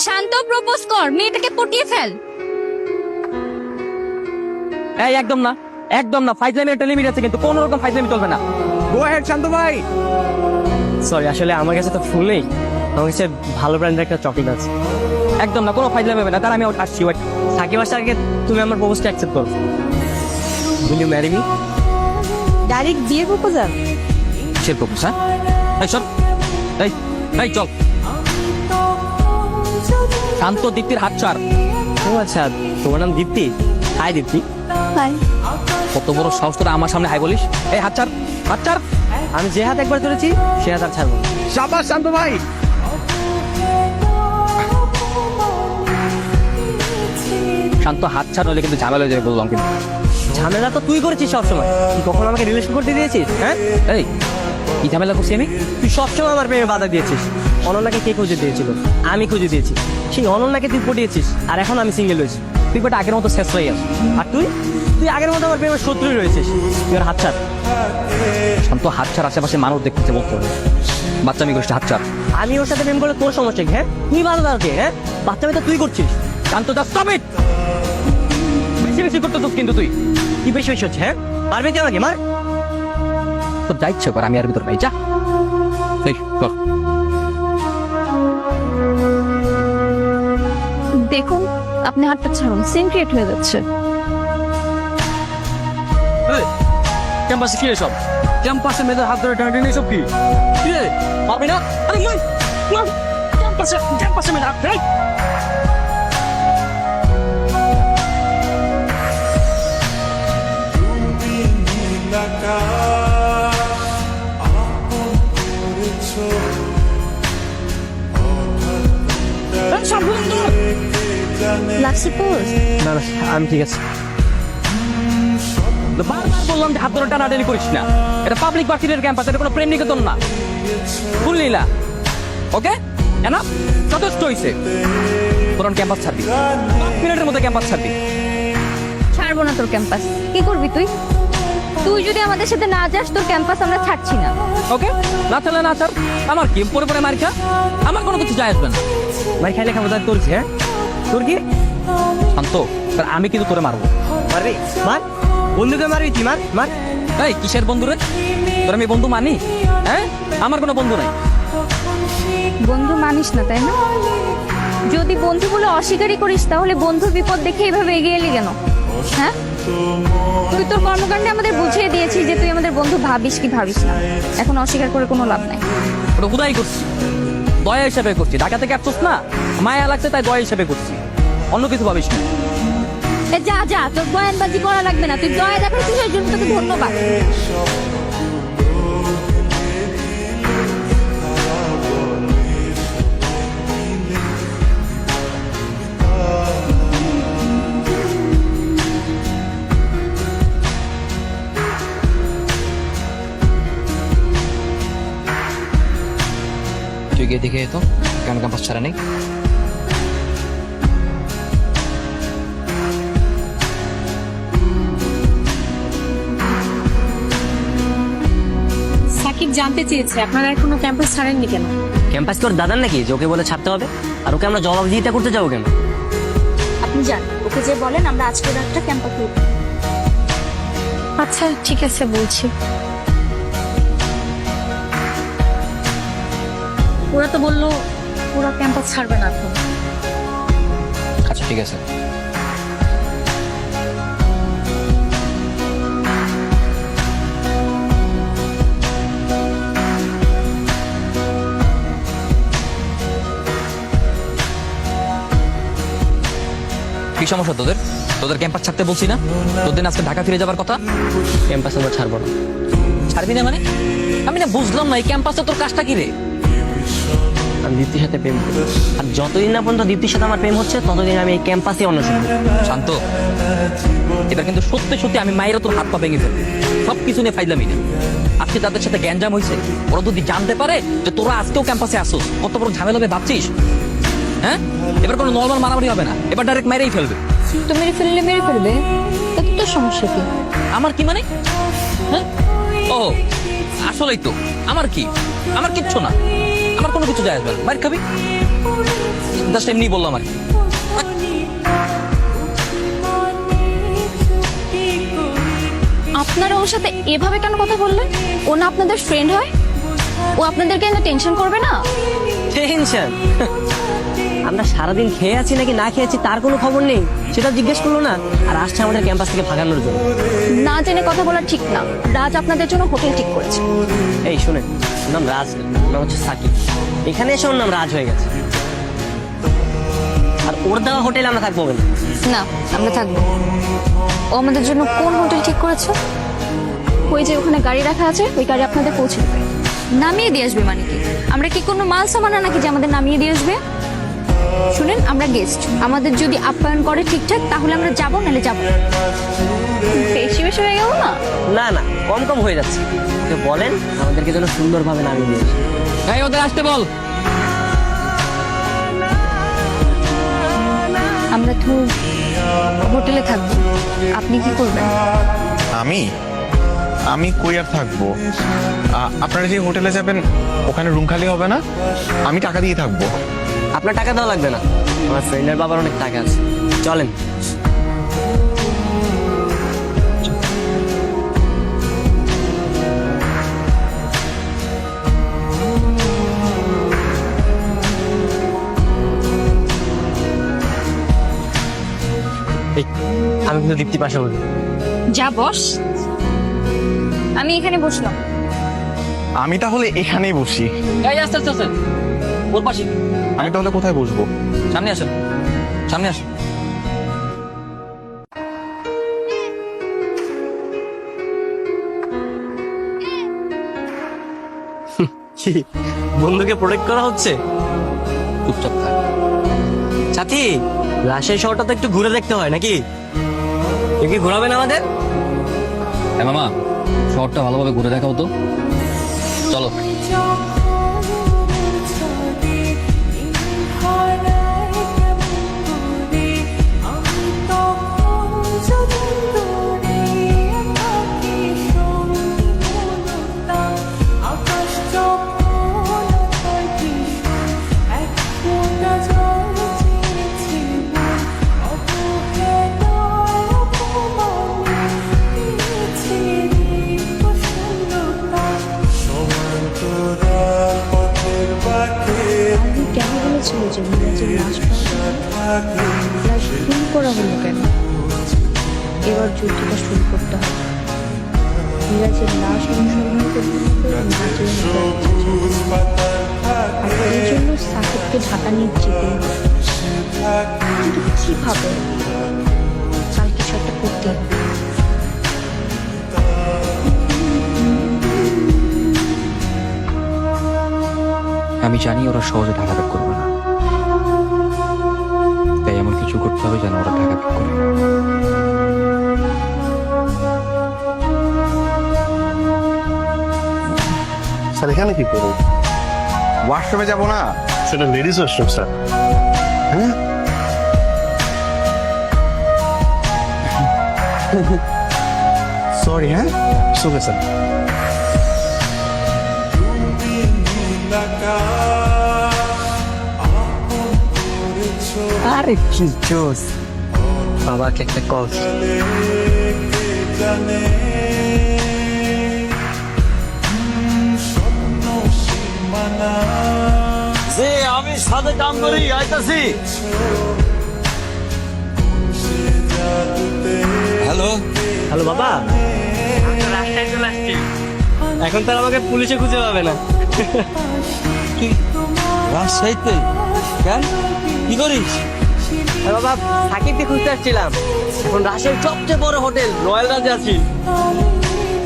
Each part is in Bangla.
শান্ত, প্রপোজ কর, মেয়েটাকে পটিয়ে ফেল। এই একদম না, একদম না, ফাইজলামি একটা লিমিট আছে, কিন্তু কোনো রকম ফাইজলামি চলবে না। গো হেড শান্ত ভাই। সরি, আসলে আমার কাছে তো ফুল নেই, আমার কাছে ভালো ব্র্যান্ডের একটা চকলেট আছে। একদম না, কোনো ফাইজলামি হবে না। তার আমি আসছি, ওয়েট। সাকিব আসার আগে তুমি আমার প্রপোজটা অ্যাকসেপ্ট করো। Will you marry me? Direct বিয়ে প্রপোজাল? কিসের প্রপোজ? হ্যাঁ, এই সব, এই এই চল। শান্ত, দীপ্তির হাত ছাড়। ও আচ্ছা, তোমার নাম দীপ্তি? হাই দীপ্তি। হাই। কত বড় সাহস তোরা আমার সামনে হাই বলিস? এই হাত ছাড়, হাত ছাড়। আমি যে হাত একবার ধরেছি সে হাত আর ছাড়বো না। শাবাশ শান্ত ভাই। শান্ত, হাত ছাড়, হলে কিন্তু ঝামেলা হয়ে যাবে বললাম। কিন্তু ঝামেলা তো তুই করেছিস সবসময়। তুই কখন আমাকে রিলেশন করতে দিয়েছিস? হ্যাঁ, এই কি ঝামেলা করছি আমি? তুই সবসময় আমার প্রেমে বাধা দিয়েছিস। অনন্যাকে কে খুঁজে দিয়েছিল? আমি খুঁজে দিয়েছি। সেই অনন্যাকে তুই পটিয়েছিস, আর এখন আমি সিঙ্গেল হয়েছি। তুই বাট আগের মতো শেষ হয়ে গেছিস। আর তুই তুই আগের মতো আমার প্রেমের শত্রুই রয়েছিস। তুই আর হাত ছাড়। শান্ত, হাত ছাড়, আশেপাশে মানুষ দেখতেছে, বলতে হবে। বাচ্চা আমি করছি, হাত ছাড়। আমি ওর সাথে প্রেম করলে তোর সমস্যা কি? হ্যাঁ, তুই ভালো দাঁড়াতে। হ্যাঁ, বাচ্চা মেয়ে তো তুই করছিস। শান্ত, যা, স্টপ ইট। বেশি বেশি করতেছিস কিন্তু তুই। কি বেশি বেশি হচ্ছে? হ্যাঁ, মারবি তুই আমাকে? মার। তোর যা ইচ্ছে কর, আমি আর ভিতর নাই, যা। এই চল। দেখুন, আপনি হাতটা ছাড়ুন, সিন ক্রিয়েট হয়ে যাচ্ছে। ক্যাম্পাসে কি এসব? ক্যাম্পাসে মেয়েদের হাত ধরে টানাটানি এসব কি? কি রে, পারবি না? আরে নয়, ক্যাম্পাসে মেয়েদের হাত ধরে। লাগছে পোজ? না না, আমি ঠিক আছে। বারবার বললাম যে হাত ধরে টানাটানি করিস না। এটা পাবলিক ভার্সিটির ক্যাম্পাস, এটা কোনো প্রেম নিকেতন না। ফুল নীলা, ওকে? এনা যথেষ্ট হয়েছে। তোর ক্যাম্পাস ছাড়বি, 5 মিনিটের মধ্যে ক্যাম্পাস ছাড়বি। ছাড়বো না তোর ক্যাম্পাস। কি করবি তুই? তুই যদি আমাদের সাথে না যাস, তোর ক্যাম্পাস আমরা ছাড়ছি না। ওকে, না ছাড়লে না ছাড়। আমার কি, পরে পরে মার খা, আমার কোনো কিছু যায় আসবে না। মার খাইলে খাবো, তোর কি? হ্যাঁ, তোর কি? শান্ত, আমি কিন্তু তোরে মারবো। মারবি? মার। বন্ধুকে মারবি তুই? মার মার। এই কিসের বন্ধু রে? তোর আমি বন্ধু মানি? হ্যাঁ, আমার কোনো বন্ধু নাই। বন্ধু মানিস না, তাই না? যদি বন্ধু বলে অস্বীকারই করিস, তাহলে বন্ধুর বিপদ দেখে এইভাবে এগিয়ে এলি কেন? হ্যাঁ, তুই তোর কর্মকাণ্ডে আমাদের বুঝিয়ে দিয়েছিস যে তুই আমাদের বন্ধু ভাবিস কি ভাবিস না। এখন অস্বীকার করে কোনো লাভ নাই। ওটা হুদাই করছি, দয়া হিসাবে করছি। ঢাকা থেকে আসছিস না, মায়া লাগছে তাই দয়া হিসাবে করছি, অন্য কিছু ভাবিস না। এ যা যা, তোর বয়ানবাজি করা লাগবে না। তুই দয়া দেখাচ্ছিস, এর জন্য তোকে ধন্যবাদ। তুই গিয়ে দেখে তো কেন ক্যাম্পাস ছাড়া নেই। সাকিব জানতে চেয়েছে আপনারা এখনো ক্যাম্পাস ছাড়েননি কেন? ক্যাম্পাস তোর দাদার নাকি যে ওকে বলে ছাড়তে হবে? আর ওকে আমরা জবাবদিহিতা করতে যাবো কেন? আপনি যান, ওকে যে বলেন আমরা আজকের রাতটা ক্যাম্পাসে। আচ্ছা ঠিক আছে, বলছি। ওরা তো বললো ওরা ক্যাম্পাস ছাড়বে না এখন। আচ্ছা ঠিক আছে। কি সমস্যা তোদের? তোদের ক্যাম্পাস ছাড়তে বলছি না? তোদের আজকে ঢাকা ফিরে যাবার কথা। ক্যাম্পাস আমরা ছাড়বো না। ছাড়বি না মানে? আমি না বুঝলাম না, এই ক্যাম্পাসে তোর কাজটা কি রে? আমি দীপ্তির সাথে প্রেম করি, আর যতদিন না পর্যন্ত দীপ্তির সাথে আমার প্রেম হচ্ছে ততদিন আমি এই ক্যাম্পাসে অন্বেষণ করি। শান্ত, এবার কিন্তু সত্যি সত্যি আমি মায়েরা তোর হাত পা ভেঙে ফেলবো। সবকিছু নিয়ে ফাইলামি না। আজকে তাদের সাথে গ্যাঞ্জাম হয়েছে, ওরা যদি জানতে পারে যে তোরা আজকেও ক্যাম্পাসে আসোস, কত বড় ঝামেলা হবে ভাবছিস? হ্যাঁ, এবার কোনো নর্মাল মারামারি হবে না, এবার ডাইরেক্ট মেরেই ফেলবে। তো মেরে ফেললে মেরে ফেলবে, তাতে তোর সমস্যা কি? আমার কি মানে? হ্যাঁ, ও আসলেই তো আমার কি, আমার কিচ্ছু না, আমার কোনো কিছু যায় আসবে না। মার খাবি, জাস্ট এমনি বললাম আর কি। আপনারা ওর সাথে এভাবে কেন কথা বললেন? ও না আপনাদের ফ্রেন্ড হয়? ও আপনাদেরকে এনে টেনশন করবে না? টেনশন? আমরা সারাদিন খেয়ে আছি নাকি না খেয়েছি তার কোনো খবর নেই, সেটা জিজ্ঞেস করলো না। আর আসছে আমাদের ক্যাম্পাস থেকে ভাগানোর জন্য। না জেনে কথা বলা ঠিক না। রাজ আপনাদের জন্য হোটেল ঠিক করেছে। এই শুনেন, ওর নাম রাজ না, ওর নাম হচ্ছে সাকিব। এখানে এসে ওর নাম রাজ হয়ে গেছে। আর ওর দেওয়া হোটেলে আমরা থাকবো কেন? না, আমরা থাকবো। ও আমাদের জন্য কোন হোটেল ঠিক করেছে? ওই যে ওখানে গাড়ি রাখা আছে, ওই গাড়ি আপনাদের পৌঁছে দেবে, নামিয়ে দিয়ে আসবে। মানে কি আমরা কি কোনো মাল সামানা নাকি যে আমাদের নামিয়ে দিয়ে আসবে? শুনেন, আমরা গেস্ট, আমাদের যদি আপ্যায়ন করে ঠিকঠাক তাহলে আমরা যাবো, নাহলে যাবো না। বেশি বেশি হয়ে গেল না? না না, কম কম হয়ে যাচ্ছে। ওকে বলেন আমাদেরকে যেন সুন্দরভাবে নামিয়ে দিয়েছে। এই ওদের আসতে বল। আমরা তো হোটেলে থাকবো, আপনি কি করবেন? আমি কই আর থাকবো? আপনারা যে হোটেলে যাবেন ওখানে রুম খালি হবে না, আমি টাকা দিয়ে থাকবো। আপনার টাকা দেওয়া লাগবে না, আমার ফ্রেন্ডের বাবার অনেক টাকা আছে। চলেন। এই, আমি কিন্তু দীপ্তি পাশে বলি। যা বস, আমি এখানে বসলাম। আমি তাহলে এখানেই বসি। এই আস্তে আস্তে আস্তে, ওর পাশে। আমি তাহলে কোথায় বসবো? সামনে আসেন, সামনে আসেন। কি বন্ধুকে প্রোটেক্ট করা হচ্ছে? চুপচাপ থাক। সাথী, রাজশাহী শহরটা তো একটু ঘুরে দেখতে হয় নাকি? কেউ কি ঘোরাবেন আমাদের? হ্যাঁ মামা, শহরটা ভালোভাবে ঘুরে দেখাও তো। চলো। কেন বলেছিল যে মিরাজের লাশ লাশ খুন করা হলো কেন? এবার যুদ্ধটা শুরু করতে হবে। মিরাজের লাশ অনুসন্ধান করতে হবে, আর এই জন্য সাকিবকে ঢাকা নিয়ে যেতে হবে। কিন্তু কিভাবে? কাল কিছু একটা করতে হবে। আমি জানি ওরা সহজে টাকা ব্যাক করবে না, তাই এমন কিছু করতে হবে যেন ওরা টাকা ব্যাক করে। স্যার এখানে কি করবো? ওয়াশরুমে যাবো না? সেটা লেডিস ওয়াশরুম স্যার। হ্যাঁ, সরি। হ্যাঁ, ওকে স্যার। আরে কি জোস, বাবাকে একটা কল। যে আমি সাথে কাম করি আইতাছি। হ্যালো হ্যালো বাবা, রাস্তায় চলে আসছি। এখন তো আর আমাকে পুলিশে খুঁজে পাবে না। রাজশাহীতে কেন, কি করিস? আরে বাবা, সাকিবকে খুঁজতে আসছিলাম। এখন রাজশাহীর সবচেয়ে বড় হোটেল রয়্যাল রাজে আছি।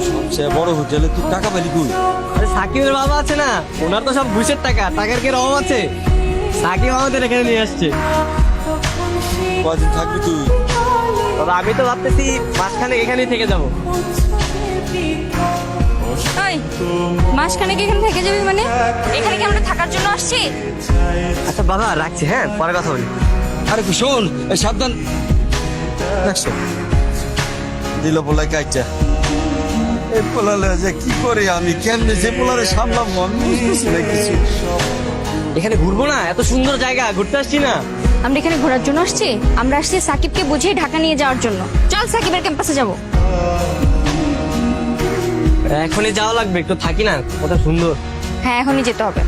সবচেয়ে বড় হোটেলে তুই টাকা পেলি কই? আরে সাকিবের বাবা আছে না, ওনার তো সব ঘুষের টাকা, টাকার কি অভাব আছে? সাকিব আমাদের এখানে নিয়ে আসছে। কদিন থাকবি তুই? বাবা আমি তো ভাবতেছি মাঝখানে এখানেই থেকে যাবো। ওই মাসখানেক এখানে থেকে যাবি মানে? এখানে কি আমরা থাকার জন্য আসছি? আচ্ছা বাবা রাখছি, হ্যাঁ পরে কথা বলি। আরে শোন, এই সাবধান। দেখছো দিল পোলাই কাইটা, এই পোলালে যে কি করে আমি কেমনে যে পোলারে সামলাবো আমি বুঝতেছি না কিছু। এখানে ঘুরবো না? এত সুন্দর জায়গা, ঘুরতে আসছি না? আমরা এখানে ঘোরার জন্য আসছি? আমরা আসছি সাকিবকে বুঝিয়ে ঢাকা নিয়ে যাওয়ার জন্য। চল সাকিবের ক্যাম্পাসে যাব। এখনই যাওয়া লাগবে, একটু থাকি না, কত সুন্দর। হ্যাঁ এখনই যেতে হবে।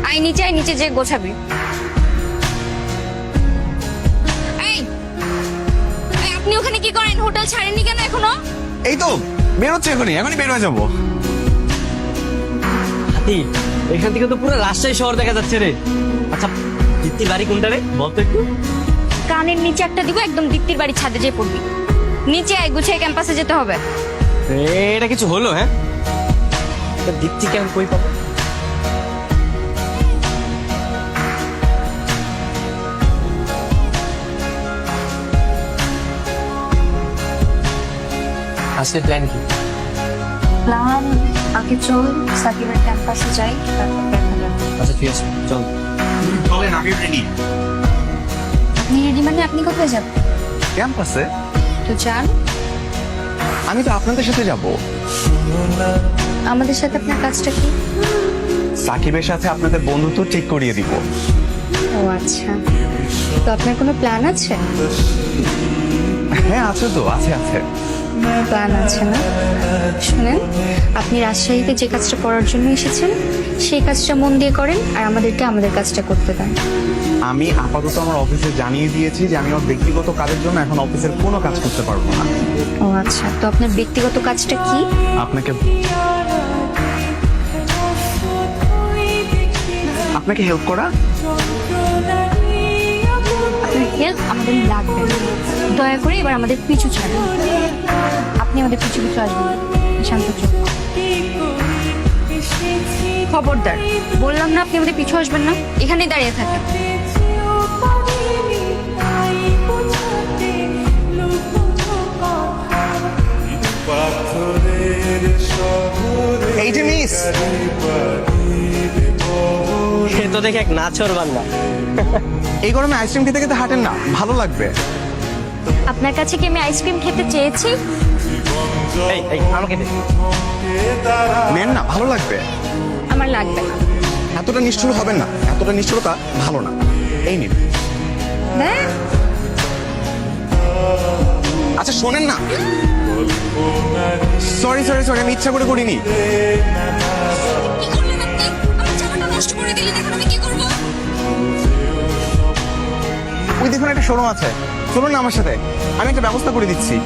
আয় নিচে যে গোছাবি। এই এই, আপনি ওখানে কি করেন? হোটেল ছাড়েননি কেন এখনো? এই তো বেরোচ্ছে, এখনই বের হয়ে যাবো। হাতি, এখান থেকে তো পুরো রাজশাহী শহর দেখা যাচ্ছে রে। আচ্ছা দীপ্তির বাড়ি কোনটা রে, বলতো একটু। কানের নিচে একটা দিব, একদম দীপ্তির বাড়ির ছাদে যেয়ে পড়বি। নিচে আয়, গুছিয়ে ক্যাম্পাসে যেতে হবে। এটা কিছু হলো? হ্যাঁ, তা দীপ্তি কেমন কই পাবো? আসলে প্ল্যান কি? প্ল্যান, আগে চল সাকিবের ক্যাম্পাসে যাই, তারপর দেখা যাবে। আচ্ছা ঠিক আছে, চল। চলেন, আমি রেডি। আপনি রেডি মানে আপনি কোথায় যাবেন? ক্যাম্পাসে? তো যান। আমি তো আপনাদের সাথে যাব। আমাদের সাথে আপনার কাজটা কি? সাকিবের সাথে আপনাদের বন্ধুত্ব ঠিক করিয়ে দিব। ও আচ্ছা, তো আপনার কোনো প্ল্যান আছে? হ্যাঁ আছে তো, আছে। প্ল্যান আছে না? শুনেন, আপনি রাজশাহীতে যে কাজটা করার জন্য এসেছেন সেই কাজটা মন দিয়ে করেন, আর আমাদেরকে আমাদের কাজটা করতে দেন। আমি আপাতত আমার অফিসে জানিয়ে দিয়েছি যে আমি আমার ব্যক্তিগত কাজের জন্য এখন অফিসের কোনো কাজ করতে পারবো না। ও আচ্ছা, তো আপনার ব্যক্তিগত কাজটা কি? আপনাকে হেল্প করা। আপনার হেল্প আমাদের লাগবে না। দয়া করে এবার আমাদের পিছু ছাড়ুন। আপনি আমাদের পিছু আসবেন না। শান্ত চোখ। খবরদার, বললাম না আপনি আমাদের পিছু আসবেন না। এখানেই দাঁড়িয়ে থাকেন। এই যে মিস, সে তো দেখে এক নাচর বান্দা। এই গরমে আইসক্রিম খেতে খেতে হাঁটেন না, ভালো লাগবে। আপনার কাছে কি আমি আইসক্রিম খেতে চেয়েছি? এই আমাকে দে। নেন না, ভালো লাগবে। আমার লাগবে না। এতটা নিষ্ঠুর হবেন না, এতটা নিষ্ঠুরতা ভালো না। এই নিন। দেখ, আচ্ছা শোনেন না, সরি আমি ইচ্ছা করে করিনি। কি করলেন আপনি? আমার জামাটা নষ্ট করে দিলেন, এখন আমি কি করব? ওই দেখুন একটা শোরুম আছে, চলুন না আমার সাথে, আমি একটা ব্যবস্থা করে দিচ্ছি।